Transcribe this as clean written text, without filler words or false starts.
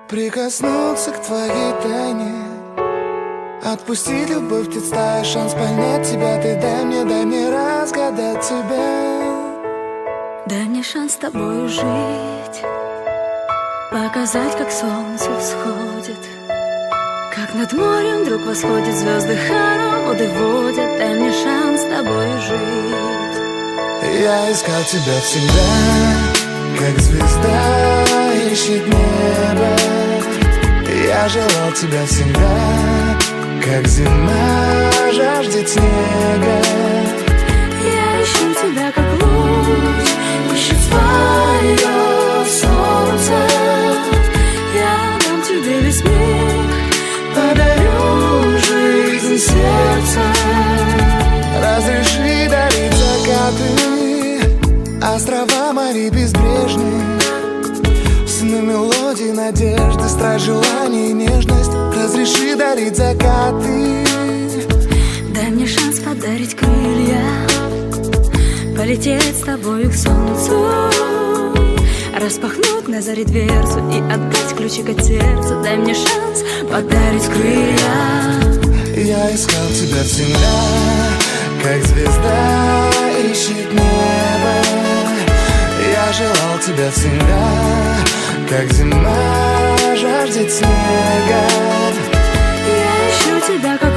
Прикоснуться к твоей тайне, отпустить любовь, представь шанс понять тебя. Ты дай мне разгадать тебя. Дай мне шанс с тобой жить, показать, как солнце всходит, как над морем вдруг восходят звезды, хороводы водят. Дай мне шанс с тобой жить. Я искал тебя всегда, как звезда ищет небо. Я желал тебя всегда, как зима жаждет снега. Я ищу тебя, как луч ищет свое солнце. Я дам тебе весь мир, подарю жизнь сердца. Разреши дарить закаты, острова морей безбрежные, сны, мелодии, надежды, страсть, желание и нежность. Разреши дарить закаты. Дай мне шанс подарить крылья, полететь с тобою к солнцу, распахнуть на заре дверцу и отдать ключик от сердца. Дай мне шанс подарить крылья. Я искал тебя всегда, как звезда ищет небо. Я желал тебя всегда, как зима жаждет снега. Я ищу тебя, как